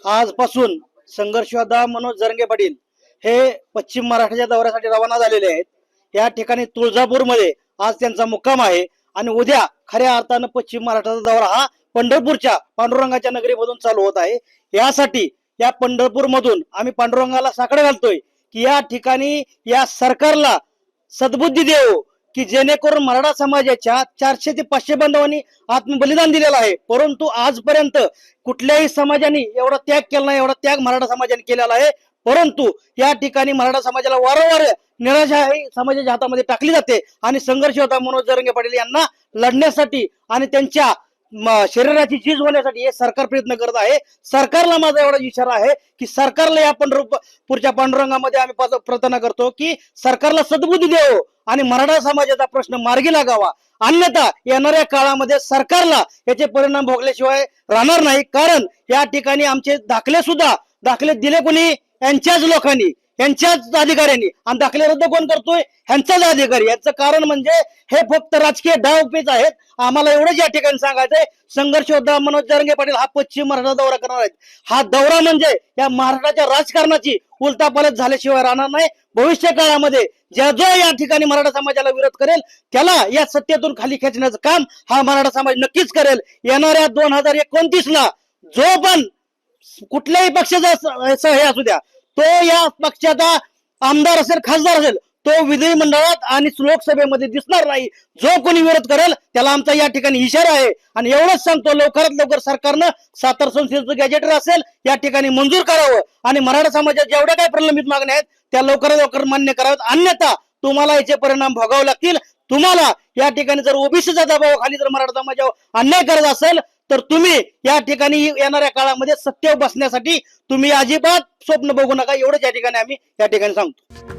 आजपासून संघर्षयोद्धा मनोज जरंगे पाटील हे पश्चिम महाराष्ट्राच्या दौऱ्यासाठी रवाना झालेले आहेत। या ठिकाणी तुळजापूरमध्ये आज त्यांचा मुक्काम आहे आणि उद्या खऱ्या अर्थानं पश्चिम महाराष्ट्राचा दौरा हा पंढरपूरच्या पांडुरंगाच्या नगरीमधून चालू होत आहे। यासाठी या पंढरपूरमधून आम्ही पांडुरंगाला साकडं घालतोय की या ठिकाणी या सरकारला सद्बुद्धी देव की जेणेकरून मराठा समाजाच्या 400 ते 500 बांधवांनी आत्मबलिदान दिलेलं आहे, परंतु आजपर्यंत कुठल्याही समाजाने एवढा त्याग केला नाही, एवढा त्याग मराठा समाजाने केलेला आहे। परंतु या ठिकाणी मराठा समाजाला वारंवार निराशा ही समाजाच्या हातामध्ये टाकली जाते आणि संघर्ष होता मनोज जरंगे पाटील यांना लढण्यासाठी आणि त्यांच्या शरीराची झीज होण्यासाठी हे सरकार प्रयत्न करत आहे। सरकारला माझा एवढा इशारा आहे की सरकारला या पंढरपूरच्या पांडुरंगामध्ये आम्ही प्रार्थना करतो की सरकारला सद्बुद्धी द्यावं आणि मराठा समाजाचा प्रश्न मार्गी लागावा, अन्यथा येणाऱ्या काळामध्ये सरकारला याचे परिणाम भोगल्याशिवाय राहणार नाही। कारण या ठिकाणी आमचे दाखले दिले कोणी? यांच्याच लोकांनी, यांच्याच अधिकाऱ्यांनी, आणि दाखले रद्द कोण करतोय? ह्यांचाच अधिकारी। याचं कारण म्हणजे हे फक्त राजकीय डावपेच आहेत। आम्हाला एवढंच या ठिकाणी सांगायचंय, संघर्ष योद्धा मनोज जरंगे पाटील हा पश्चिम महाराष्ट्र दौरा करणार आहेत। हा दौरा म्हणजे या महाराष्ट्राच्या राजकारणाची उलटापालट झाल्याशिवाय राहणार नाही। भविष्य काळामध्ये जो या ठिकाणी मराठा समाजाला विरोध करेल त्याला या सत्तेतून खाली खेचण्याचं काम हा मराठा समाज नक्कीच करेल। येणाऱ्या 2029 ला जो पण कुठल्याही पक्षाचा हे असू द्या, तो या पक्षाचा आमदार असेल, खासदार असेल, तो विधिमंडळात आणि लोकसभेमध्ये दिसणार नाही। जो कोणी विरोध करेल त्याला आमचा या ठिकाणी इशारा आहे। आणि एवढंच सांगतो, लवकरात लवकर सरकारनं सातारा संस्थेचं गॅजेटर असेल या ठिकाणी मंजूर करावं आणि मराठा समाजाच्या जेवढ्या काही प्रलंबित मागण्या आहेत त्या लवकरात लवकर मान्य कराव्यात, अन्यथा तुम्हाला याचे परिणाम भोगावे लागतील। तुम्हाला या ठिकाणी जर ओबीसीच्या दबावाखाली जर मराठा समाजावर अन्याय करत असेल तर तुम्ही या ठिकाणी येणाऱ्या काळामध्ये सत्तेवर बसण्यासाठी तुम्ही अजिबात स्वप्न बघू नका, एवढंच या ठिकाणी आम्ही या ठिकाणी सांगतो।